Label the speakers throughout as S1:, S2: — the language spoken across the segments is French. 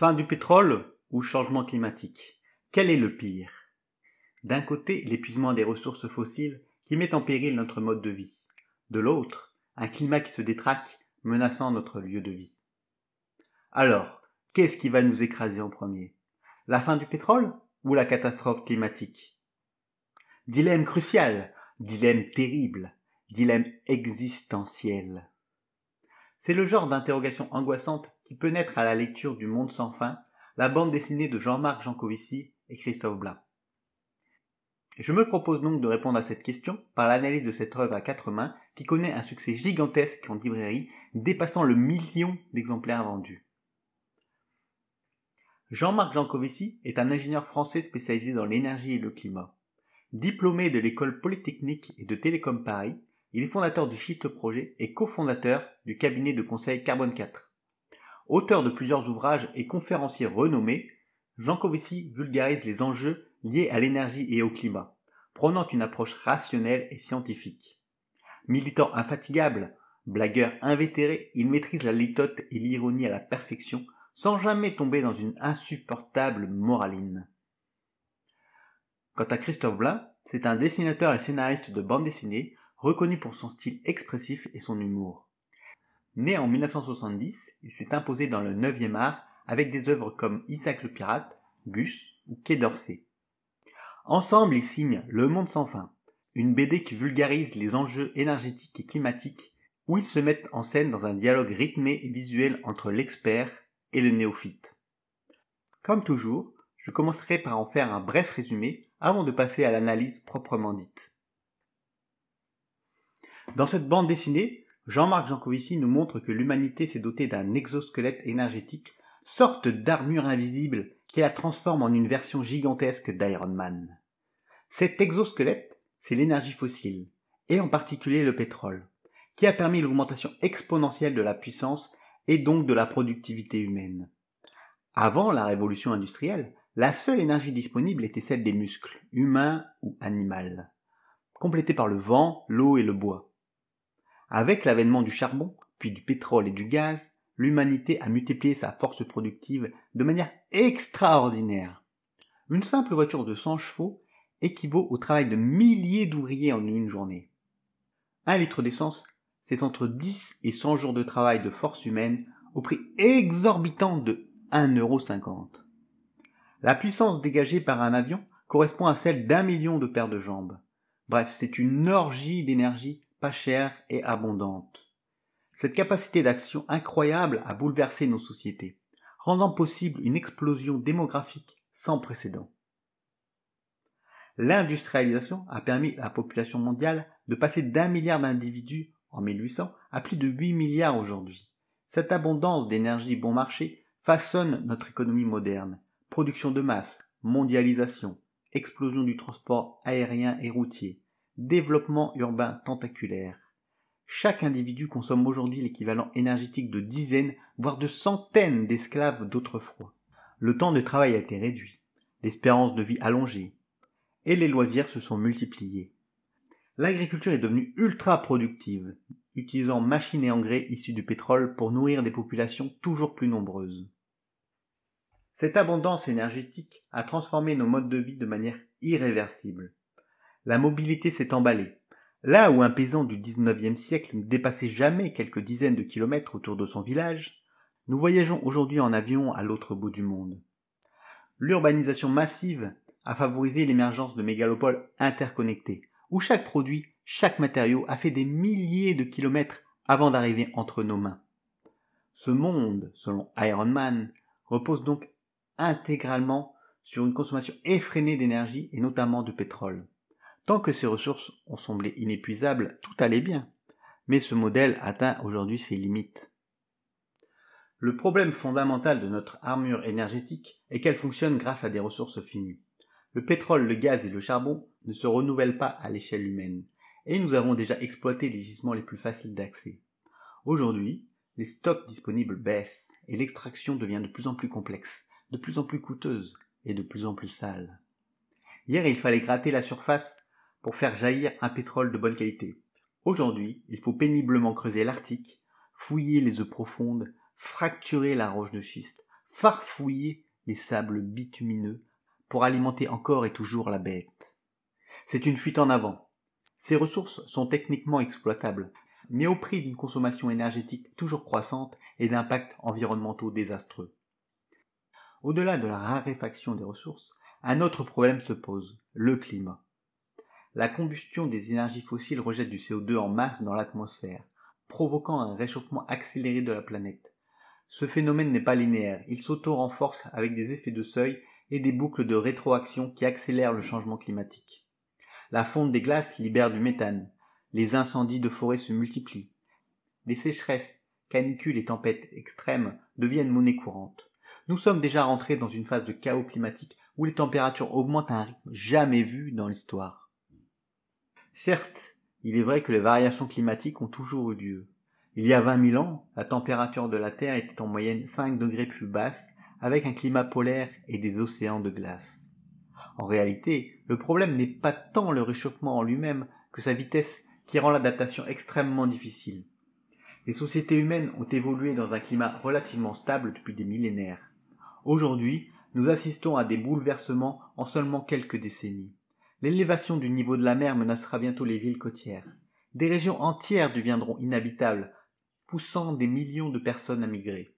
S1: Fin du pétrole ou changement climatique? Quel est le pire? D'un côté, l'épuisement des ressources fossiles qui met en péril notre mode de vie. De l'autre, un climat qui se détraque, menaçant notre lieu de vie. Alors, qu'est-ce qui va nous écraser en premier? La fin du pétrole ou la catastrophe climatique? Dilemme crucial, dilemme terrible, dilemme existentiel. C'est le genre d'interrogation angoissante qui peut naître à la lecture du Monde sans fin, la bande dessinée de Jean-Marc Jancovici et Christophe Blain. Je me propose donc de répondre à cette question par l'analyse de cette œuvre à 4 mains qui connaît un succès gigantesque en librairie, dépassant le million d'exemplaires vendus. Jean-Marc Jancovici est un ingénieur français spécialisé dans l'énergie et le climat. Diplômé de l'école polytechnique et de Télécom Paris, il est fondateur du Shift Projet et cofondateur du cabinet de conseil Carbone 4. Auteur de plusieurs ouvrages et conférencier renommé, Jancovici vulgarise les enjeux liés à l'énergie et au climat, prônant une approche rationnelle et scientifique. Militant infatigable, blagueur invétéré, il maîtrise la litote et l'ironie à la perfection, sans jamais tomber dans une insupportable moraline. Quant à Christophe Blain, c'est un dessinateur et scénariste de bande dessinée, reconnu pour son style expressif et son humour. Né en 1970, il s'est imposé dans le 9e art avec des œuvres comme Isaac le Pirate, Gus ou Quai d'Orsay. Ensemble, ils signent Le Monde sans fin, une BD qui vulgarise les enjeux énergétiques et climatiques, où ils se mettent en scène dans un dialogue rythmé et visuel entre l'expert et le néophyte. Comme toujours, je commencerai par en faire un bref résumé avant de passer à l'analyse proprement dite. Dans cette bande dessinée, Jean-Marc Jancovici nous montre que l'humanité s'est dotée d'un exosquelette énergétique, sorte d'armure invisible qui la transforme en une version gigantesque d'Iron Man. Cet exosquelette, c'est l'énergie fossile, et en particulier le pétrole, qui a permis l'augmentation exponentielle de la puissance et donc de la productivité humaine. Avant la révolution industrielle, la seule énergie disponible était celle des muscles, humains ou animaux, complétée par le vent, l'eau et le bois. Avec l'avènement du charbon, puis du pétrole et du gaz, l'humanité a multiplié sa force productive de manière extraordinaire. Une simple voiture de 100 chevaux équivaut au travail de milliers d'ouvriers en une journée. 1 litre d'essence, c'est entre 10 et 100 jours de travail de force humaine au prix exorbitant de 1,50 €. La puissance dégagée par un avion correspond à celle d'1 million de paires de jambes. Bref, c'est une orgie d'énergie pas chère et abondante. Cette capacité d'action incroyable a bouleversé nos sociétés, rendant possible une explosion démographique sans précédent. L'industrialisation a permis à la population mondiale de passer d'1 milliard d'individus en 1800 à plus de 8 milliards aujourd'hui. Cette abondance d'énergie bon marché façonne notre économie moderne. Production de masse, mondialisation, explosion du transport aérien et routier, développement urbain tentaculaire. Chaque individu consomme aujourd'hui l'équivalent énergétique de dizaines, voire de centaines d'esclaves d'autrefois. Le temps de travail a été réduit, l'espérance de vie allongée, et les loisirs se sont multipliés. L'agriculture est devenue ultra productive, utilisant machines et engrais issus du pétrole pour nourrir des populations toujours plus nombreuses. Cette abondance énergétique a transformé nos modes de vie de manière irréversible. La mobilité s'est emballée. Là où un paysan du 19e siècle ne dépassait jamais quelques dizaines de kilomètres autour de son village, nous voyageons aujourd'hui en avion à l'autre bout du monde. L'urbanisation massive a favorisé l'émergence de mégalopoles interconnectés, où chaque produit, chaque matériau a fait des milliers de kilomètres avant d'arriver entre nos mains. Ce monde, selon Iron Man, repose donc intégralement sur une consommation effrénée d'énergie et notamment de pétrole. Tant que ces ressources ont semblé inépuisables, tout allait bien. Mais ce modèle atteint aujourd'hui ses limites. Le problème fondamental de notre armure énergétique est qu'elle fonctionne grâce à des ressources finies. Le pétrole, le gaz et le charbon ne se renouvellent pas à l'échelle humaine, et nous avons déjà exploité les gisements les plus faciles d'accès. Aujourd'hui, les stocks disponibles baissent et l'extraction devient de plus en plus complexe, de plus en plus coûteuse et de plus en plus sale. Hier, il fallait gratter la surface pour faire jaillir un pétrole de bonne qualité. Aujourd'hui, il faut péniblement creuser l'Arctique, fouiller les eaux profondes, fracturer la roche de schiste, farfouiller les sables bitumineux pour alimenter encore et toujours la bête. C'est une fuite en avant. Ces ressources sont techniquement exploitables, mais au prix d'une consommation énergétique toujours croissante et d'impacts environnementaux désastreux. Au-delà de la raréfaction des ressources, un autre problème se pose, le climat. La combustion des énergies fossiles rejette du CO2 en masse dans l'atmosphère, provoquant un réchauffement accéléré de la planète. Ce phénomène n'est pas linéaire, il s'auto-renforce avec des effets de seuil et des boucles de rétroaction qui accélèrent le changement climatique. La fonte des glaces libère du méthane, les incendies de forêt se multiplient, les sécheresses, canicules et tempêtes extrêmes deviennent monnaie courante. Nous sommes déjà rentrés dans une phase de chaos climatique où les températures augmentent à un rythme jamais vu dans l'histoire. Certes, il est vrai que les variations climatiques ont toujours eu lieu. Il y a 20 000 ans, la température de la Terre était en moyenne 5 degrés plus basse, avec un climat polaire et des océans de glace. En réalité, le problème n'est pas tant le réchauffement en lui-même que sa vitesse qui rend l'adaptation extrêmement difficile. Les sociétés humaines ont évolué dans un climat relativement stable depuis des millénaires. Aujourd'hui, nous assistons à des bouleversements en seulement quelques décennies. L'élévation du niveau de la mer menacera bientôt les villes côtières. Des régions entières deviendront inhabitables, poussant des millions de personnes à migrer.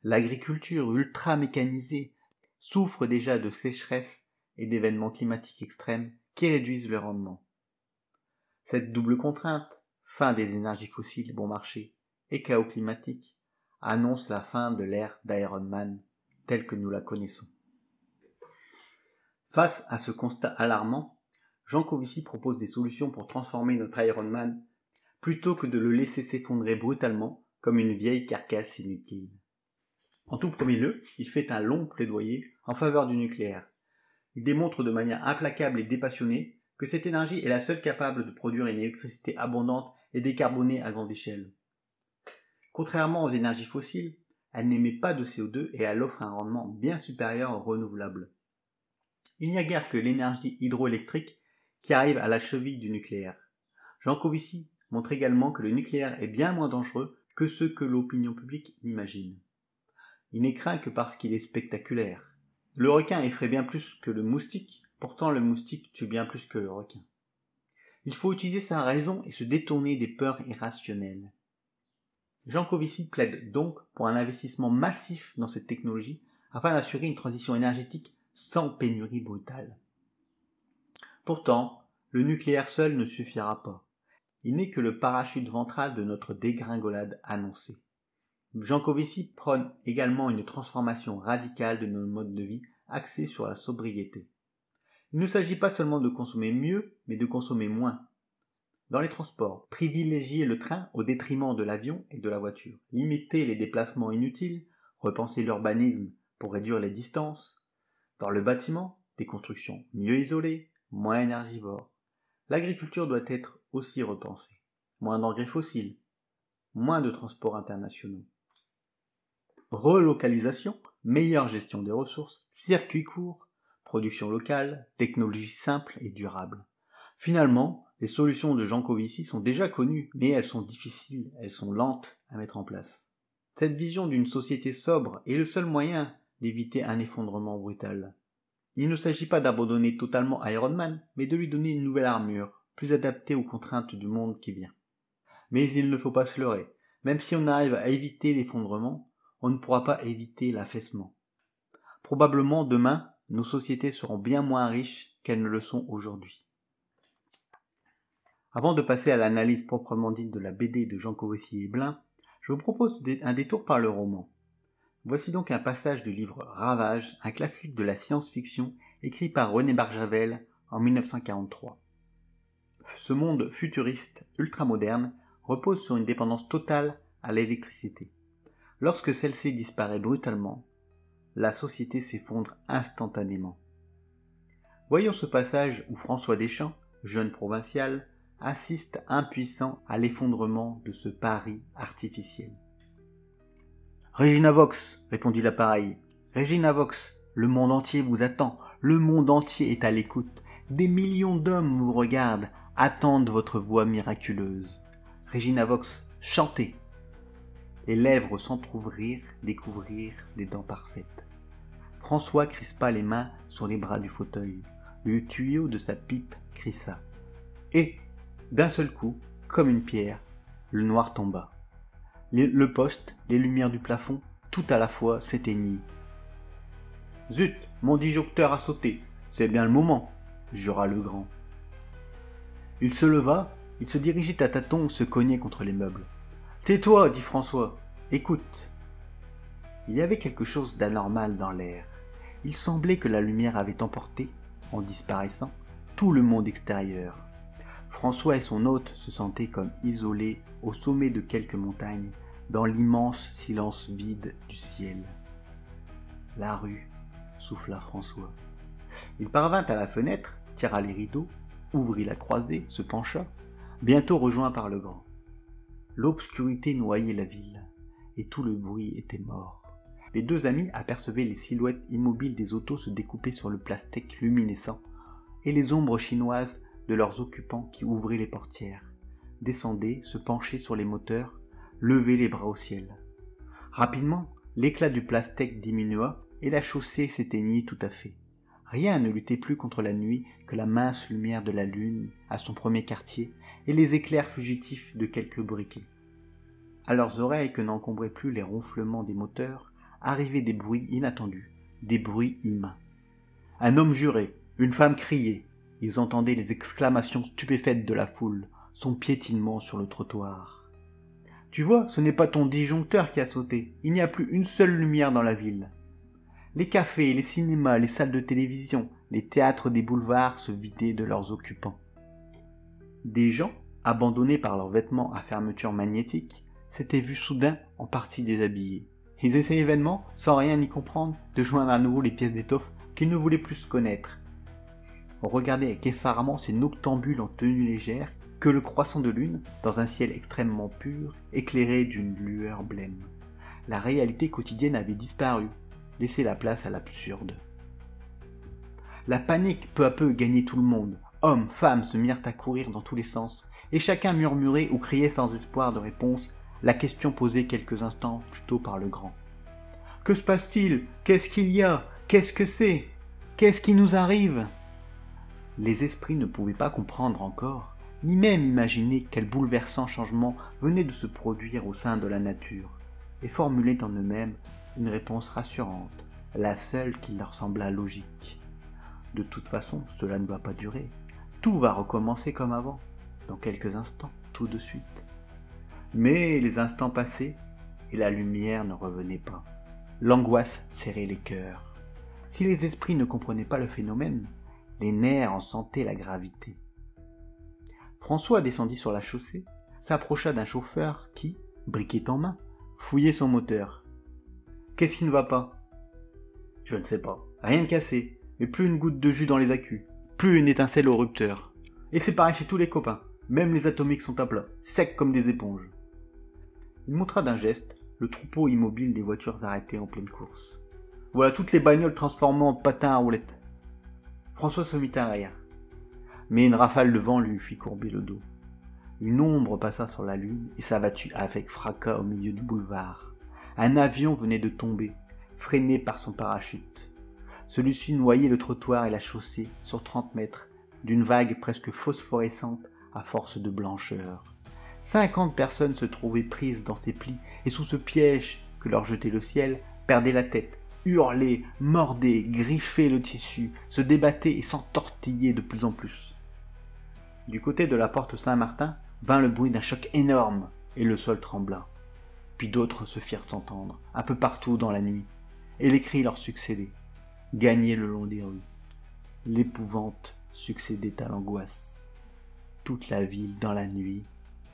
S1: L'agriculture ultra-mécanisée souffre déjà de sécheresse et d'événements climatiques extrêmes qui réduisent le rendement. Cette double contrainte, fin des énergies fossiles bon marché et chaos climatique, annonce la fin de l'ère d'Iron Man telle que nous la connaissons. Face à ce constat alarmant, Jean Covici propose des solutions pour transformer notre Iron Man plutôt que de le laisser s'effondrer brutalement comme une vieille carcasse inutile. En tout premier lieu, il fait un long plaidoyer en faveur du nucléaire. Il démontre de manière implacable et dépassionnée que cette énergie est la seule capable de produire une électricité abondante et décarbonée à grande échelle. Contrairement aux énergies fossiles, elle n'émet pas de CO2 et elle offre un rendement bien supérieur aux renouvelables. Il n'y a guère que l'énergie hydroélectrique qui arrive à la cheville du nucléaire. Jean Covici montre également que le nucléaire est bien moins dangereux que ce que l'opinion publique n'imagine. Il n'est craint que parce qu'il est spectaculaire. Le requin effraie bien plus que le moustique, pourtant le moustique tue bien plus que le requin. Il faut utiliser sa raison et se détourner des peurs irrationnelles. Jean Covici plaide donc pour un investissement massif dans cette technologie afin d'assurer une transition énergétique sans pénurie brutale. Pourtant, le nucléaire seul ne suffira pas. Il n'est que le parachute ventral de notre dégringolade annoncée. Jean Covici prône également une transformation radicale de nos modes de vie axés sur la sobriété. Il ne s'agit pas seulement de consommer mieux, mais de consommer moins. Dans les transports, privilégier le train au détriment de l'avion et de la voiture, limiter les déplacements inutiles, repenser l'urbanisme pour réduire les distances. Dans le bâtiment, des constructions mieux isolées, moins énergivores. L'agriculture doit être aussi repensée. Moins d'engrais fossiles, moins de transports internationaux. Relocalisation, meilleure gestion des ressources, circuits courts, production locale, technologie simple et durable. Finalement, les solutions de Jean Covici sont déjà connues, mais elles sont difficiles, elles sont lentes à mettre en place. Cette vision d'une société sobre est le seul moyen d'éviter un effondrement brutal. Il ne s'agit pas d'abandonner totalement Iron Man, mais de lui donner une nouvelle armure, plus adaptée aux contraintes du monde qui vient. Mais il ne faut pas se leurrer, même si on arrive à éviter l'effondrement, on ne pourra pas éviter l'affaissement. Probablement demain, nos sociétés seront bien moins riches qu'elles ne le sont aujourd'hui. Avant de passer à l'analyse proprement dite de la BD de Jean Covici et Blin, je vous propose un détour par le roman. Voici donc un passage du livre Ravage, un classique de la science-fiction écrit par René Barjavel en 1943. Ce monde futuriste ultramoderne repose sur une dépendance totale à l'électricité. Lorsque celle-ci disparaît brutalement, la société s'effondre instantanément. Voyons ce passage où François Deschamps, jeune provincial, assiste impuissant à l'effondrement de ce Paris artificiel. « Regina Vox, répondit l'appareil. Regina Vox, le monde entier vous attend, le monde entier est à l'écoute. Des millions d'hommes vous regardent, attendent votre voix miraculeuse. Regina Vox, chantez. » les lèvres s'entr'ouvrir, découvrir des dents parfaites. François crispa les mains sur les bras du fauteuil. Le tuyau de sa pipe crissa. Et, d'un seul coup, comme une pierre, le noir tomba. Le poste, les lumières du plafond, tout à la fois s'éteignit. « Zut, mon disjoncteur a sauté, c'est bien le moment !» jura le grand. Il se leva, il se dirigeait à tâtons, se cognait contre les meubles. « Tais-toi, dit François, écoute !» Il y avait quelque chose d'anormal dans l'air. Il semblait que la lumière avait emporté, en disparaissant, tout le monde extérieur. François et son hôte se sentaient comme isolés au sommet de quelques montagnes, dans l'immense silence vide du ciel. « La rue !» souffla François. Il parvint à la fenêtre, tira les rideaux, ouvrit la croisée, se pencha, bientôt rejoint par le grand. L'obscurité noyait la ville, et tout le bruit était mort. Les deux amis apercevaient les silhouettes immobiles des autos se découper sur le plastique luminescent, et les ombres chinoises de leurs occupants qui ouvraient les portières, descendaient, se penchaient sur les moteurs, levaient les bras au ciel. Rapidement, l'éclat du plastique diminua, et la chaussée s'éteignit tout à fait. Rien ne luttait plus contre la nuit que la mince lumière de la lune à son premier quartier et les éclairs fugitifs de quelques briquets. À leurs oreilles que n'encombraient plus les ronflements des moteurs, arrivaient des bruits inattendus, des bruits humains. Un homme jurait, une femme criait, ils entendaient les exclamations stupéfaites de la foule, son piétinement sur le trottoir. « Tu vois, ce n'est pas ton disjoncteur qui a sauté, il n'y a plus une seule lumière dans la ville. » Les cafés, les cinémas, les salles de télévision, les théâtres des boulevards se vidaient de leurs occupants. Des gens, abandonnés par leurs vêtements à fermeture magnétique, s'étaient vus soudain en partie déshabillés. Ils essayaient vainement, sans rien y comprendre, de joindre à nouveau les pièces d'étoffe qu'ils ne voulaient plus connaître. On regardait avec effarement ces noctambules en tenue légère que le croissant de lune, dans un ciel extrêmement pur, éclairait d'une lueur blême. La réalité quotidienne avait disparu, laissé la place à l'absurde. La panique peu à peu gagnait tout le monde. Hommes, femmes se mirent à courir dans tous les sens, et chacun murmurait ou criait sans espoir de réponse la question posée quelques instants plus tôt par le grand. « Que se passe-t-il ? Qu'est-ce qu'il y a ? Qu'est-ce que c'est ? Qu'est-ce qui nous arrive ?» Les esprits ne pouvaient pas comprendre encore, ni même imaginer quel bouleversant changement venait de se produire au sein de la nature, et formulaient en eux-mêmes une réponse rassurante, la seule qui leur sembla logique. De toute façon, cela ne doit pas durer. Tout va recommencer comme avant, dans quelques instants, tout de suite. Mais les instants passaient, et la lumière ne revenait pas. L'angoisse serrait les cœurs. Si les esprits ne comprenaient pas le phénomène, les nerfs en sentaient la gravité. François descendit sur la chaussée, s'approcha d'un chauffeur qui, briquet en main, fouillait son moteur. « Qu'est-ce qui ne va pas ?»« Je ne sais pas. Rien de cassé, mais plus une goutte de jus dans les accus, plus une étincelle au rupteur. Et c'est pareil chez tous les copains, même les atomiques sont à plat, secs comme des éponges. » Il montra d'un geste le troupeau immobile des voitures arrêtées en pleine course. Voilà toutes les bagnoles transformées en patins à roulettes. François se mit à rire, mais une rafale de vent lui fit courber le dos. Une ombre passa sur la lune et s'abattit avec fracas au milieu du boulevard. Un avion venait de tomber, freiné par son parachute. Celui-ci noyait le trottoir et la chaussée sur 30 mètres, d'une vague presque phosphorescente à force de blancheur. 50 personnes se trouvaient prises dans ces plis et sous ce piège que leur jetait le ciel, perdaient la tête, hurlaient, mordaient, griffaient le tissu, se débattaient et s'entortillaient de plus en plus. Du côté de la porte Saint-Martin vint le bruit d'un choc énorme et le sol trembla. Puis d'autres se firent entendre, un peu partout dans la nuit, et les cris leur succédaient, gagnaient le long des rues. L'épouvante succédait à l'angoisse. Toute la ville, dans la nuit,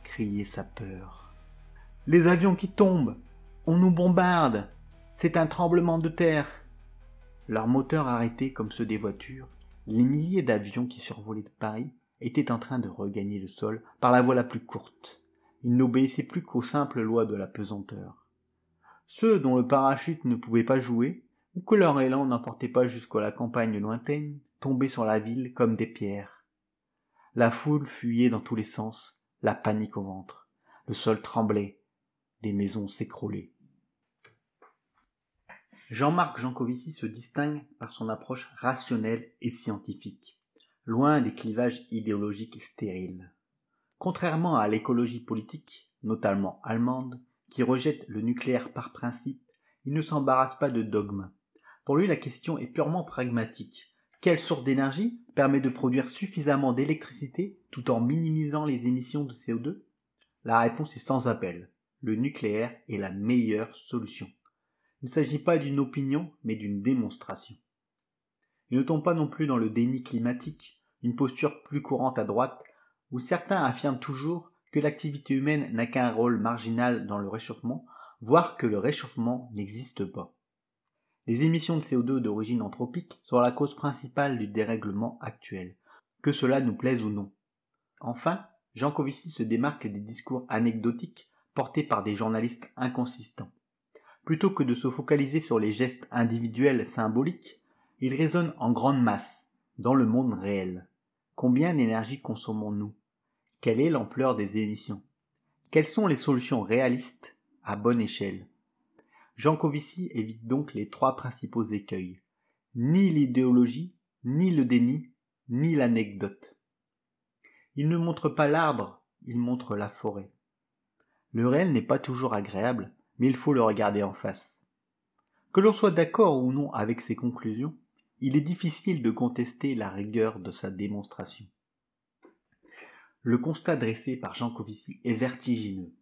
S1: criait sa peur. « Les avions qui tombent! On nous bombarde! C'est un tremblement de terre !» Leurs moteurs arrêtés comme ceux des voitures, les milliers d'avions qui survolaient Paris étaient en train de regagner le sol par la voie la plus courte. Ils n'obéissaient plus qu'aux simples lois de la pesanteur. Ceux dont le parachute ne pouvait pas jouer, ou que leur élan n'emportait pas jusqu'à la campagne lointaine, tombaient sur la ville comme des pierres. La foule fuyait dans tous les sens, la panique au ventre. Le sol tremblait. des maisons s'écrouler. Jean-Marc Jancovici se distingue par son approche rationnelle et scientifique, loin des clivages idéologiques stériles. Contrairement à l'écologie politique, notamment allemande, qui rejette le nucléaire par principe, il ne s'embarrasse pas de dogmes. Pour lui, la question est purement pragmatique. Quelle source d'énergie permet de produire suffisamment d'électricité tout en minimisant les émissions de CO2 ? La réponse est sans appel. Le nucléaire est la meilleure solution. Il ne s'agit pas d'une opinion, mais d'une démonstration. Il ne tombe pas non plus dans le déni climatique, une posture plus courante à droite, où certains affirment toujours que l'activité humaine n'a qu'un rôle marginal dans le réchauffement, voire que le réchauffement n'existe pas. Les émissions de CO2 d'origine anthropique sont la cause principale du dérèglement actuel, que cela nous plaise ou non. Enfin, Jancovici se démarque des discours anecdotiques portés par des journalistes inconsistants. Plutôt que de se focaliser sur les gestes individuels symboliques, il raisonne en grande masse, dans le monde réel. Combien d'énergie consommons-nous ? Quelle est l'ampleur des émissions ? Quelles sont les solutions réalistes à bonne échelle ? Jancovici évite donc les trois principaux écueils. Ni l'idéologie, ni le déni, ni l'anecdote. Il ne montre pas l'arbre, il montre la forêt. Le réel n'est pas toujours agréable, mais il faut le regarder en face. Que l'on soit d'accord ou non avec ses conclusions, il est difficile de contester la rigueur de sa démonstration. Le constat dressé par Jancovici est vertigineux.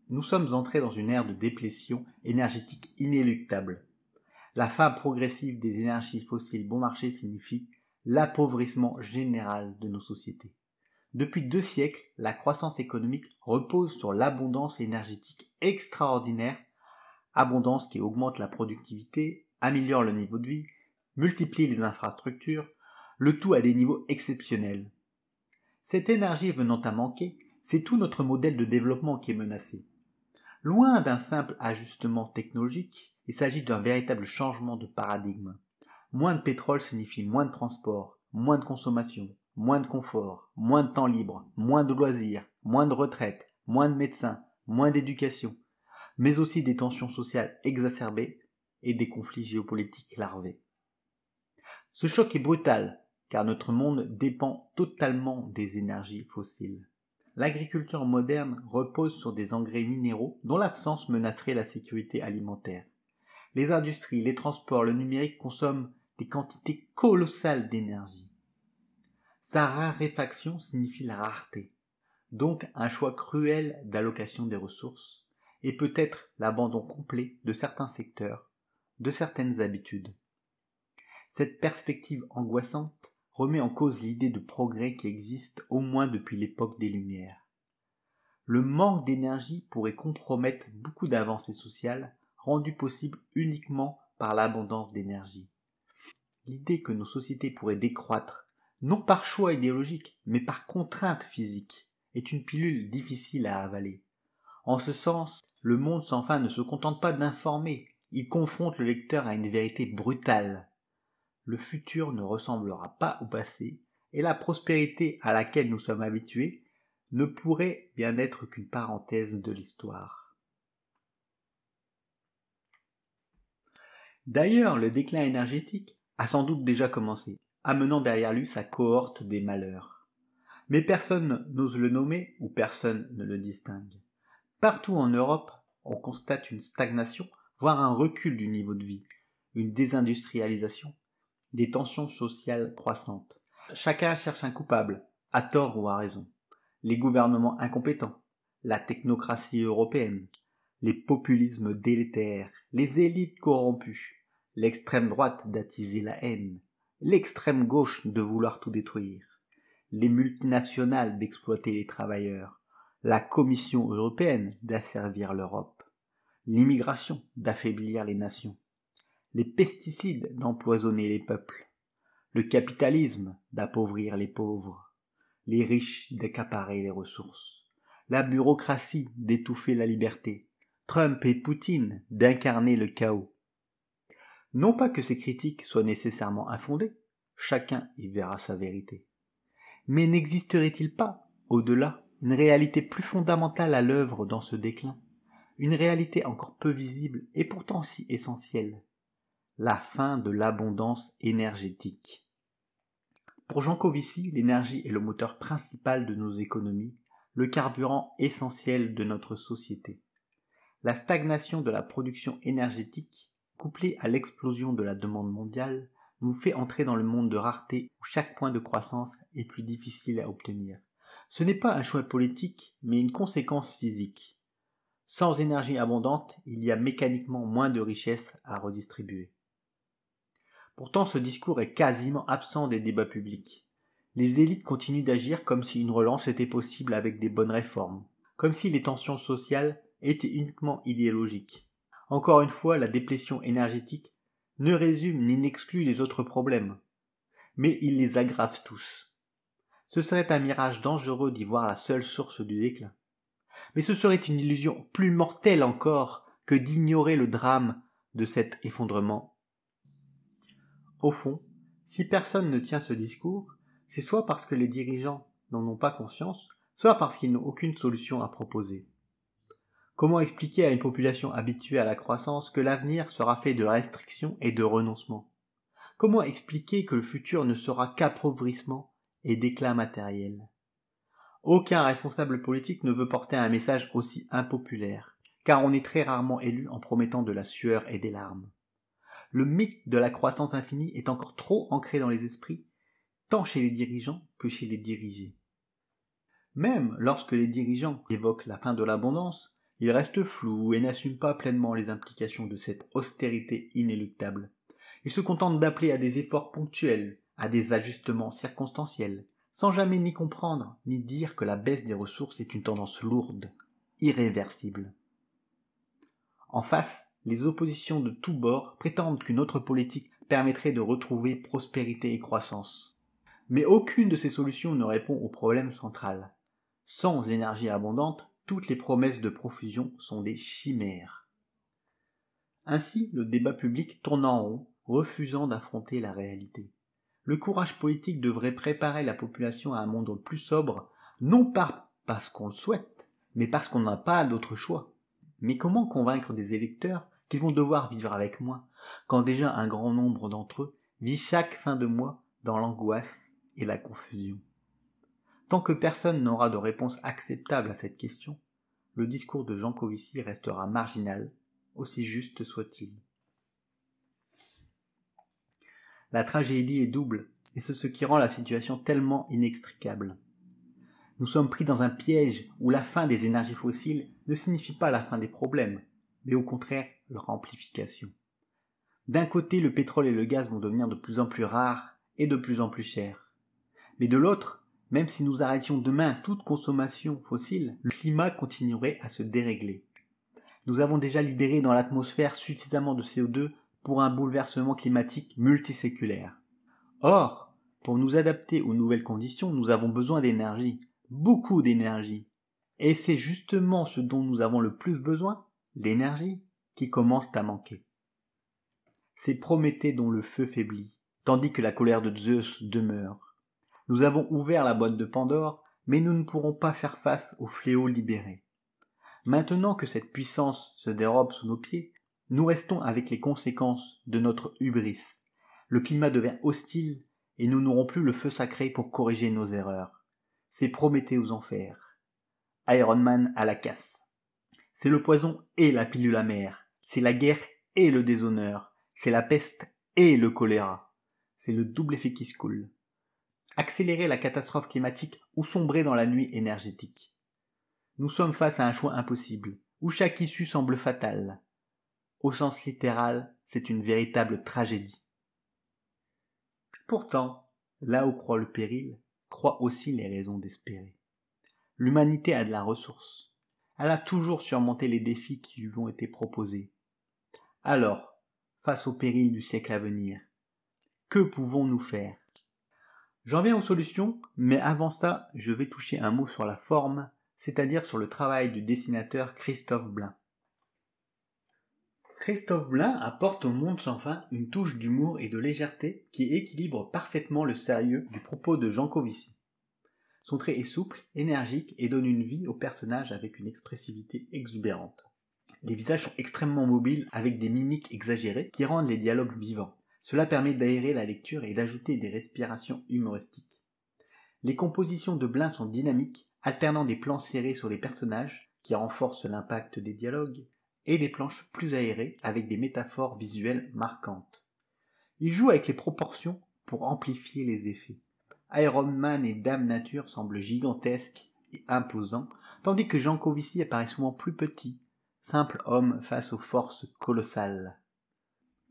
S1: Nous sommes entrés dans une ère de déplétion énergétique inéluctable. La fin progressive des énergies fossiles bon marché signifie l'appauvrissement général de nos sociétés. Depuis 2 siècles, la croissance économique repose sur l'abondance énergétique extraordinaire, abondance qui augmente la productivité, améliore le niveau de vie, multiplie les infrastructures, le tout à des niveaux exceptionnels. Cette énergie venant à manquer, c'est tout notre modèle de développement qui est menacé. Loin d'un simple ajustement technologique, il s'agit d'un véritable changement de paradigme. Moins de pétrole signifie moins de transport, moins de consommation, moins de confort, moins de temps libre, moins de loisirs, moins de retraite, moins de médecins, moins d'éducation, mais aussi des tensions sociales exacerbées et des conflits géopolitiques larvés. Ce choc est brutal, car notre monde dépend totalement des énergies fossiles. L'agriculture moderne repose sur des engrais minéraux dont l'absence menacerait la sécurité alimentaire. Les industries, les transports, le numérique consomment des quantités colossales d'énergie. Sa raréfaction signifie la rareté, donc un choix cruel d'allocation des ressources, et peut-être l'abandon complet de certains secteurs, de certaines habitudes. Cette perspective angoissante remet en cause l'idée de progrès qui existe au moins depuis l'époque des Lumières. Le manque d'énergie pourrait compromettre beaucoup d'avancées sociales rendues possibles uniquement par l'abondance d'énergie. L'idée que nos sociétés pourraient décroître, non par choix idéologique, mais par contrainte physique, est une pilule difficile à avaler. En ce sens, le monde sans fin ne se contente pas d'informer, il confronte le lecteur à une vérité brutale. Le futur ne ressemblera pas au passé, et la prospérité à laquelle nous sommes habitués ne pourrait bien être qu'une parenthèse de l'histoire. D'ailleurs, le déclin énergétique a sans doute déjà commencé, amenant derrière lui sa cohorte des malheurs. Mais personne n'ose le nommer ou personne ne le distingue. Partout en Europe, on constate une stagnation, voire un recul du niveau de vie, une désindustrialisation, des tensions sociales croissantes. Chacun cherche un coupable, à tort ou à raison. Les gouvernements incompétents, la technocratie européenne, les populismes délétères, les élites corrompues, l'extrême droite d'attiser la haine, l'extrême gauche de vouloir tout détruire, les multinationales d'exploiter les travailleurs, la Commission européenne d'asservir l'Europe, l'immigration d'affaiblir les nations, les pesticides d'empoisonner les peuples, le capitalisme d'appauvrir les pauvres, les riches d'accaparer les ressources, la bureaucratie d'étouffer la liberté, Trump et Poutine d'incarner le chaos. Non pas que ces critiques soient nécessairement infondées, chacun y verra sa vérité. Mais n'existerait-il pas, au-delà, une réalité plus fondamentale à l'œuvre dans ce déclin ? une réalité encore peu visible et pourtant si essentielle, la fin de l'abondance énergétique. Pour Jancovici, l'énergie est le moteur principal de nos économies, le carburant essentiel de notre société. La stagnation de la production énergétique, couplée à l'explosion de la demande mondiale, nous fait entrer dans le monde de rareté où chaque point de croissance est plus difficile à obtenir. Ce n'est pas un choix politique, mais une conséquence physique. Sans énergie abondante, il y a mécaniquement moins de richesses à redistribuer. Pourtant, ce discours est quasiment absent des débats publics. Les élites continuent d'agir comme si une relance était possible avec des bonnes réformes, comme si les tensions sociales étaient uniquement idéologiques. Encore une fois, la déplétion énergétique ne résume ni n'exclut les autres problèmes, mais il les aggrave tous. Ce serait un mirage dangereux d'y voir la seule source du déclin. Mais ce serait une illusion plus mortelle encore que d'ignorer le drame de cet effondrement. Au fond, si personne ne tient ce discours, c'est soit parce que les dirigeants n'en ont pas conscience, soit parce qu'ils n'ont aucune solution à proposer. Comment expliquer à une population habituée à la croissance que l'avenir sera fait de restrictions et de renoncements? Comment expliquer que le futur ne sera qu'appauvrissement et déclin matériel? Aucun responsable politique ne veut porter un message aussi impopulaire, car on est très rarement élu en promettant de la sueur et des larmes. Le mythe de la croissance infinie est encore trop ancré dans les esprits, tant chez les dirigeants que chez les dirigés. Même lorsque les dirigeants évoquent la fin de l'abondance, ils restent flous et n'assument pas pleinement les implications de cette austérité inéluctable. Ils se contentent d'appeler à des efforts ponctuels, à des ajustements circonstanciels, sans jamais ni comprendre ni dire que la baisse des ressources est une tendance lourde, irréversible. En face, les oppositions de tous bords prétendent qu'une autre politique permettrait de retrouver prospérité et croissance. Mais aucune de ces solutions ne répond au problème central. Sans énergie abondante, toutes les promesses de profusion sont des chimères. Ainsi, le débat public tourne en rond, refusant d'affronter la réalité. Le courage politique devrait préparer la population à un monde plus sobre, non pas parce qu'on le souhaite, mais parce qu'on n'a pas d'autre choix. Mais comment convaincre des électeurs qu'ils vont devoir vivre avec moins, quand déjà un grand nombre d'entre eux vit chaque fin de mois dans l'angoisse et la confusion? Tant que personne n'aura de réponse acceptable à cette question, le discours de Jancovici restera marginal, aussi juste soit-il. La tragédie est double, et c'est ce qui rend la situation tellement inextricable. Nous sommes pris dans un piège où la fin des énergies fossiles ne signifie pas la fin des problèmes, mais au contraire leur amplification. D'un côté, le pétrole et le gaz vont devenir de plus en plus rares et de plus en plus chers. Mais de l'autre, même si nous arrêtions demain toute consommation fossile, le climat continuerait à se dérégler. Nous avons déjà libéré dans l'atmosphère suffisamment de CO2 pour un bouleversement climatique multiséculaire. Or, pour nous adapter aux nouvelles conditions, nous avons besoin d'énergie, beaucoup d'énergie. Et c'est justement ce dont nous avons le plus besoin, l'énergie, qui commence à manquer. C'est Prométhée dont le feu faiblit, tandis que la colère de Zeus demeure. Nous avons ouvert la boîte de Pandore, mais nous ne pourrons pas faire face au fléau libéré. Maintenant que cette puissance se dérobe sous nos pieds, nous restons avec les conséquences de notre hubris. Le climat devient hostile et nous n'aurons plus le feu sacré pour corriger nos erreurs. C'est Prométhée aux enfers. Iron Man à la casse. C'est le poison et la pilule amère. C'est la guerre et le déshonneur. C'est la peste et le choléra. C'est le double effet qui se coule. Accélérer la catastrophe climatique ou sombrer dans la nuit énergétique. Nous sommes face à un choix impossible, où chaque issue semble fatale. Au sens littéral, c'est une véritable tragédie. Pourtant, là où croit le péril, croient aussi les raisons d'espérer. L'humanité a de la ressource. Elle a toujours surmonté les défis qui lui ont été proposés. Alors, face au péril du siècle à venir, que pouvons-nous faire? J'en viens aux solutions, mais avant ça, je vais toucher un mot sur la forme, c'est-à-dire sur le travail du dessinateur Christophe Blain. Christophe Blain apporte au Monde sans fin une touche d'humour et de légèreté qui équilibre parfaitement le sérieux du propos de Jancovici. Son trait est souple, énergique et donne une vie au personnage avec une expressivité exubérante. Les visages sont extrêmement mobiles avec des mimiques exagérées qui rendent les dialogues vivants. Cela permet d'aérer la lecture et d'ajouter des respirations humoristiques. Les compositions de Blin sont dynamiques, alternant des plans serrés sur les personnages, qui renforcent l'impact des dialogues, et des planches plus aérées avec des métaphores visuelles marquantes. Il joue avec les proportions pour amplifier les effets. Iron Man et Dame Nature semblent gigantesques et imposants, tandis que Jancovici apparaît souvent plus petit, simple homme face aux forces colossales.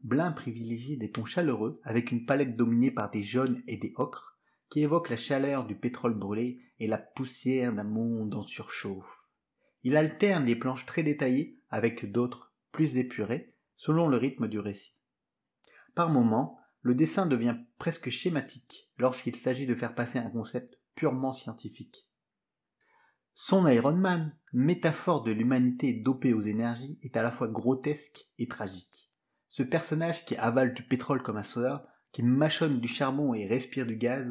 S1: Blin privilégie des tons chaleureux avec une palette dominée par des jaunes et des ocres qui évoquent la chaleur du pétrole brûlé et la poussière d'un monde en surchauffe. Il alterne des planches très détaillées avec d'autres plus épurées selon le rythme du récit. Par moments, le dessin devient presque schématique lorsqu'il s'agit de faire passer un concept purement scientifique. Son Iron Man, métaphore de l'humanité dopée aux énergies, est à la fois grotesque et tragique. Ce personnage qui avale du pétrole comme un soda, qui mâchonne du charbon et respire du gaz,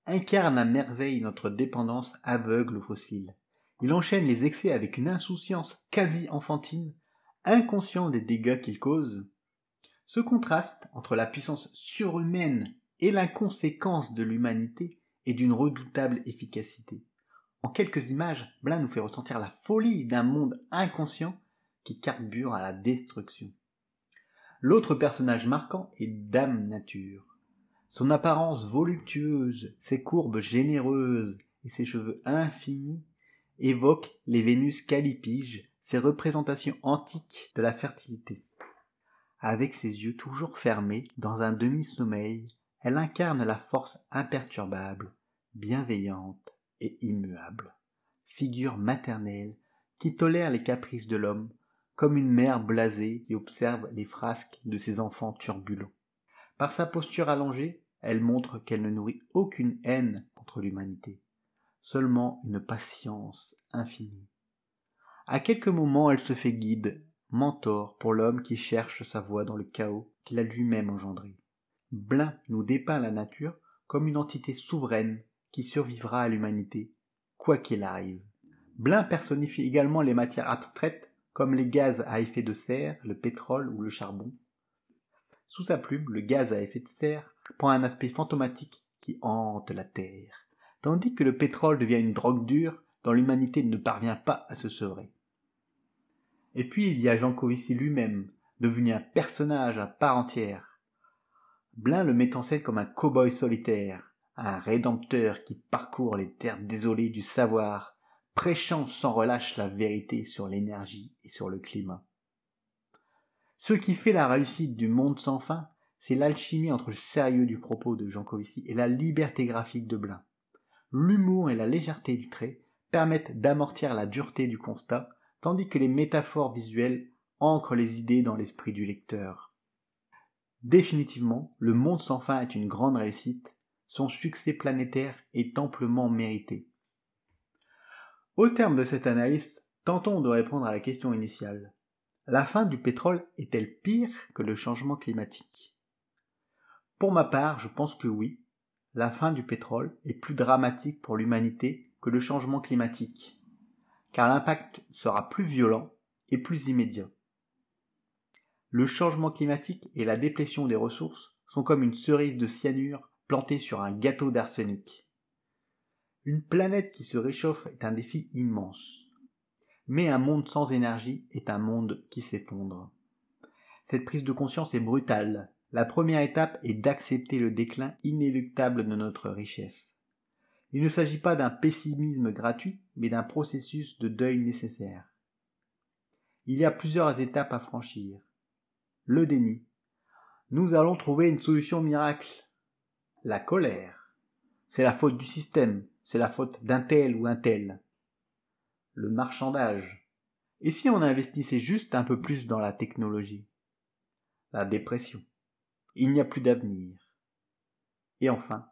S1: incarne à merveille notre dépendance aveugle aux fossiles. Il enchaîne les excès avec une insouciance quasi enfantine, inconscient des dégâts qu'il cause. Ce contraste entre la puissance surhumaine et l'inconséquence de l'humanité est d'une redoutable efficacité. En quelques images, Blin nous fait ressentir la folie d'un monde inconscient qui carbure à la destruction. L'autre personnage marquant est Dame Nature. Son apparence voluptueuse, ses courbes généreuses et ses cheveux infinis évoquent les Vénus callipyges, ces représentations antiques de la fertilité. Avec ses yeux toujours fermés, dans un demi-sommeil, elle incarne la force imperturbable, bienveillante et immuable. Figure maternelle qui tolère les caprices de l'homme, comme une mère blasée qui observe les frasques de ses enfants turbulents. Par sa posture allongée, elle montre qu'elle ne nourrit aucune haine contre l'humanité, seulement une patience infinie. À quelques moments, elle se fait guide, mentor pour l'homme qui cherche sa voie dans le chaos qu'il a lui-même engendré. Blin nous dépeint la nature comme une entité souveraine qui survivra à l'humanité, quoi qu'il arrive. Blin personnifie également les matières abstraites comme les gaz à effet de serre, le pétrole ou le charbon. Sous sa plume, le gaz à effet de serre prend un aspect fantomatique qui hante la Terre, tandis que le pétrole devient une drogue dure dont l'humanité ne parvient pas à se sevrer. Et puis il y a Jancovici lui-même, devenu un personnage à part entière. Blin le met en scène comme un cow-boy solitaire, un rédempteur qui parcourt les terres désolées du savoir, prêchant sans relâche la vérité sur l'énergie et sur le climat. Ce qui fait la réussite du Monde sans fin, c'est l'alchimie entre le sérieux du propos de Jancovici et la liberté graphique de Blin. L'humour et la légèreté du trait permettent d'amortir la dureté du constat, tandis que les métaphores visuelles ancrent les idées dans l'esprit du lecteur. Définitivement, Le Monde sans fin est une grande réussite, son succès planétaire est amplement mérité. Au terme de cette analyse, tentons de répondre à la question initiale. La fin du pétrole est-elle pire que le changement climatique ? Pour ma part, je pense que oui. La fin du pétrole est plus dramatique pour l'humanité que le changement climatique, car l'impact sera plus violent et plus immédiat. Le changement climatique et la déplétion des ressources sont comme une cerise de cyanure plantée sur un gâteau d'arsenic. Une planète qui se réchauffe est un défi immense. Mais un monde sans énergie est un monde qui s'effondre. Cette prise de conscience est brutale. La première étape est d'accepter le déclin inéluctable de notre richesse. Il ne s'agit pas d'un pessimisme gratuit, mais d'un processus de deuil nécessaire. Il y a plusieurs étapes à franchir. Le déni. Nous allons trouver une solution miracle. La colère. C'est la faute du système, c'est la faute d'un tel ou un tel. Le marchandage. Et si on investissait juste un peu plus dans la technologie ? La dépression. Il n'y a plus d'avenir. Et enfin,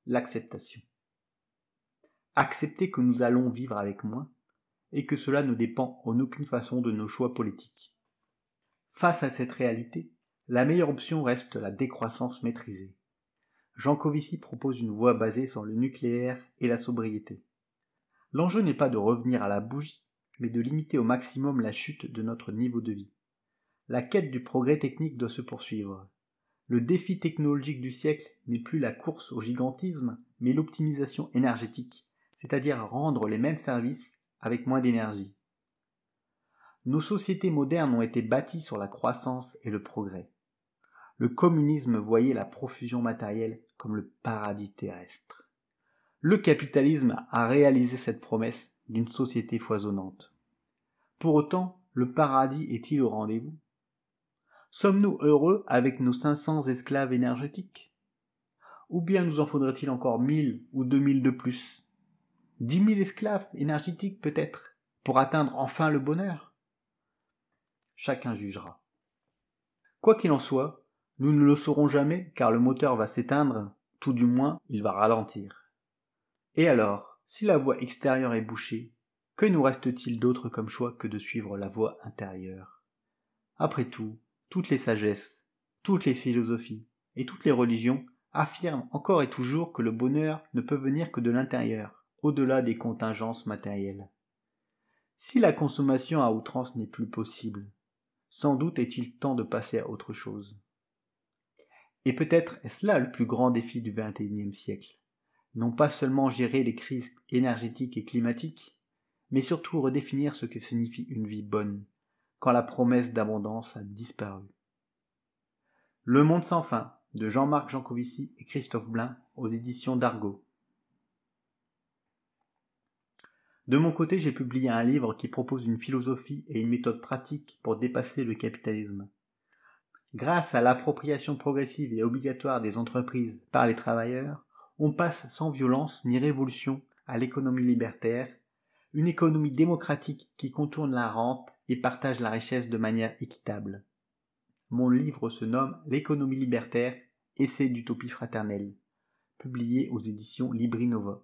S1: l'acceptation. Accepter que nous allons vivre avec moins et que cela ne dépend en aucune façon de nos choix politiques. Face à cette réalité, la meilleure option reste la décroissance maîtrisée. Jancovici propose une voie basée sur le nucléaire et la sobriété. L'enjeu n'est pas de revenir à la bougie, mais de limiter au maximum la chute de notre niveau de vie. La quête du progrès technique doit se poursuivre. Le défi technologique du siècle n'est plus la course au gigantisme, mais l'optimisation énergétique, c'est-à-dire rendre les mêmes services avec moins d'énergie. Nos sociétés modernes ont été bâties sur la croissance et le progrès. Le communisme voyait la profusion matérielle comme le paradis terrestre. Le capitalisme a réalisé cette promesse d'une société foisonnante. Pour autant, le paradis est-il au rendez-vous ? Sommes-nous heureux avec nos 500 esclaves énergétiques ? Ou bien nous en faudrait-il encore 1000 ou 2000 de plus ? 10 000 esclaves énergétiques peut-être, pour atteindre enfin le bonheur ? Chacun jugera. Quoi qu'il en soit, nous ne le saurons jamais car le moteur va s'éteindre, tout du moins il va ralentir. Et alors, si la voie extérieure est bouchée, que nous reste-t-il d'autre comme choix que de suivre la voie intérieure ? Après tout, toutes les sagesses, toutes les philosophies et toutes les religions affirment encore et toujours que le bonheur ne peut venir que de l'intérieur, au-delà des contingences matérielles. Si la consommation à outrance n'est plus possible, sans doute est-il temps de passer à autre chose. Et peut-être est-ce là le plus grand défi du XXIe siècle, non pas seulement gérer les crises énergétiques et climatiques, mais surtout redéfinir ce que signifie une vie bonne, quand la promesse d'abondance a disparu. Le Monde sans fin, de Jean-Marc Jancovici et Christophe Blain, aux éditions d'Argo. De mon côté, j'ai publié un livre qui propose une philosophie et une méthode pratique pour dépasser le capitalisme. Grâce à l'appropriation progressive et obligatoire des entreprises par les travailleurs, on passe sans violence ni révolution à l'économie libertaire, une économie démocratique qui contourne la rente et partage la richesse de manière équitable. Mon livre se nomme L'économie libertaire, essai d'utopie fraternelle, publié aux éditions Libri Nova.